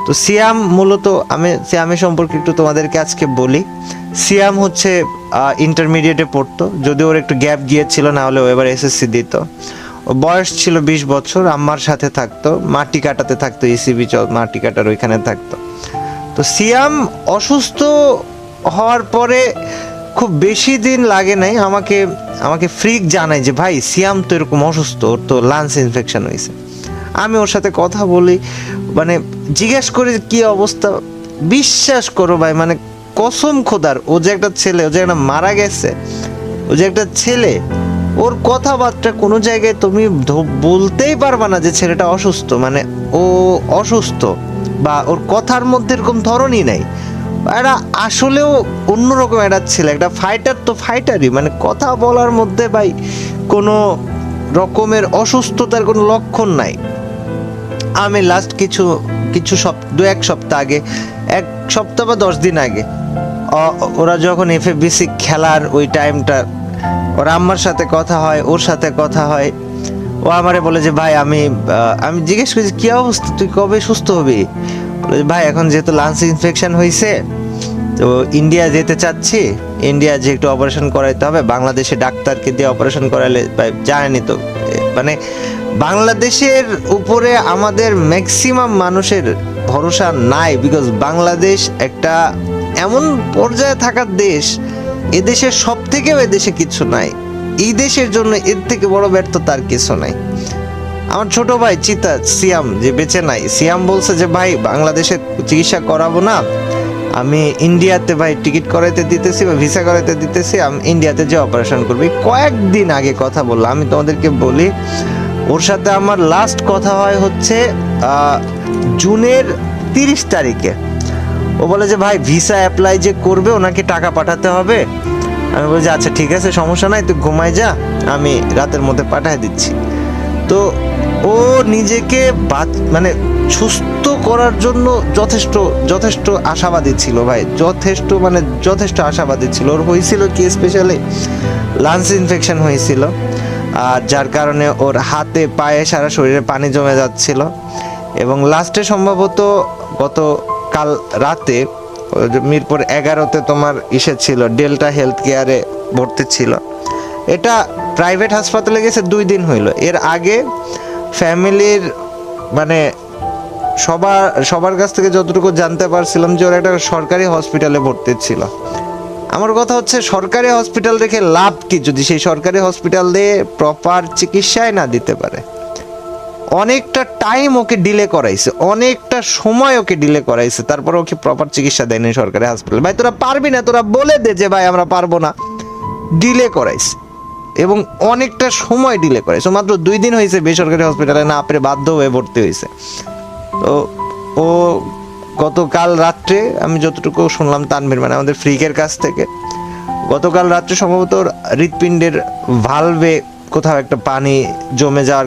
তো সিয়াম মূলত আমি সিয়ামের সম্পর্কে একটু তোমাদেরকে আজকে বলি। সিয়াম হচ্ছে ইন্টারমিডিয়েটে পড়তো, যদি ওর একটু গ্যাপ গিয়েছিল, না হলে ও এবার এসএসসি দিত। ও বয়স ছিল 20 বছর, আম্মার সাথে থাকতো, মাটি কাটাতে থাকতো, ইসিবি মাটি কাটার ওইখানে থাকতো। তো সিয়াম অসুস্থ হওয়ার পরে খুব বেশি দিন লাগে নাই, আমাকে ফ্রিক জানায় যে ভাই সিয়াম তো এরকম অসুস্থ, ওর তো লাংস ইনফেকশন হয়েছে। আমি ওর সাথে কথা বলি, মানে জিজ্ঞেস করি কি অবস্থা। বিশ্বাস করো ভাই, মানে কসম খোদার, ও যে একটা ছেলে, ও যে একটা মারা গেছে, ও যে একটা ছেলে, ওর কথাবার্তা কোনো জায়গায় তুমি বলতেই পারবা না যে ছেলেটা অসুস্থ, মানে ও অসুস্থ, বা ওর কথার মধ্যে এরকম ধরনই নাই। এরা আসলেও অন্যরকম একটা ছেলে, একটা ফাইটার তো ফাইটারই, মানে কথা বলার মধ্যে ভাই কোনো রকমের অসুস্থতার কোনো লক্ষণ নাই। আমি লাস্ট কিছু দু এক সপ্তাহ আগে, 1 সপ্তাহ বা 10 দিন আগে, ওরা যখন এফএফবিসি খেলার ওই টাইমটা, ওর আম্মার সাথে কথা হয়, ওর সাথে কথা হয়। ও আমারে বলে যে ভাই আমি জিজ্ঞেস করি কি অবস্থা, তুই কবে সুস্থ হবি? বলে ভাই এখন যেহেতু লাংস ইনফেকশন হয়েছে, তো ইন্ডিয়া যেতে চাচ্ছি, ইন্ডিয়া যে একটু অপারেশন করাইতে হবে, বাংলাদেশে ডাক্তারকে দিয়ে অপারেশন করালে, ভাই জানেনি তো, মানে বাংলাদেশের উপরে আমাদের ম্যাক্সিমাম মানুষের ভরসা নাই, বিকজ বাংলাদেশ একটা এমন পর্যায়ে থাকার দেশ, এদেশের সব থেকেও এদেশে কিছু নাই, এই দেশের জন্য এর থেকে বড় ব্যর্থতা আর কিছু নাই। আমার ছোট ভাই চিতা সিয়াম যে বেঁচে নাই, সিয়াম বলছে যে ভাই বাংলাদেশে চিকিৎসা করাবো না, আমি ইন্ডিয়াতে ভাই টিকিট করাইতে দিতেছি বা ভিসা করাইতে দিতেছি, আমি ইন্ডিয়াতে যে অপারেশন করবি। কয়েকদিন আগে কথা বললাম, আমি তোমাদেরকে বলি, ওর সাথে আমার লাস্ট কথা হয় হচ্ছে জুনের 30 তারিখে। ও বলে যে ভাই ভিসা অ্যাপ্লাই যে করবে, ওনাকে টাকা পাঠাতে হবে। আমি বলি যে আচ্ছা ঠিক আছে, সমস্যা নাই, তুই ঘুমাই যা, আমি রাতের মধ্যে পাঠিয়ে দিচ্ছি। তো ও নিজেকে মানে সুস্থ করার জন্য যথেষ্ট আশাবাদী ছিল ভাই, যথেষ্ট আশাবাদী ছিল। ওর হয়েছিল কি, স্পেশালি লাংস ইনফেকশন হয়েছিল, আর যার কারণে ওর হাতে পায়ে সারা শরীরে পানি জমে যাচ্ছিল, এবং লাস্টে সম্ভবত গতকাল রাতে মিরপুর 11-তে তোমার ছিল, ডেল্টা হেলথ কেয়ারে ভর্তি ছিল। এটা প্রাইভেট হাসপাতালে গেছে 2 দিন হইল। এর আগে ফ্যামিলির মানে সবার কাছ থেকে যতটুকু জানতে পারছিলাম যে ওরা একটা সরকারি হসপিটালে ভর্তি ছিল। আমার কথা হচ্ছে, সরকারি হসপিটাল রেখে লাভ কি যদি সেই সরকারি হসপিটাল দিয়ে প্রপার চিকিৎসায় না দিতে পারে? অনেকটা টাইম ওকে ডিলে করাইছে, অনেকটা সময় ওকে ডিলে করাইছে, তারপর ওকে প্রপার চিকিৎসা দেয়নি সরকারি হসপিটাল। ভাই তোরা পারবি না, তোরা বলে দে যে ভাই আমরা পারবো না। ডিলে করাইছে, এবং অনেকটা সময় ডিলে করাইছে। মাত্র 2 দিন হয়েছে বেসরকারি হসপিটালে না পেরে বাধ্য হয়ে ভর্তি হয়েছে। তো ও গতকাল রাত্রে, আমি যতটুকু শুনলাম তানভীর মানে আমাদের ফ্রিকের কাছ থেকে, গতকাল রাত্রে সম্ভবত হৃৎপিণ্ডের ভালভে কোথাও একটা পানি জমে যাওয়ার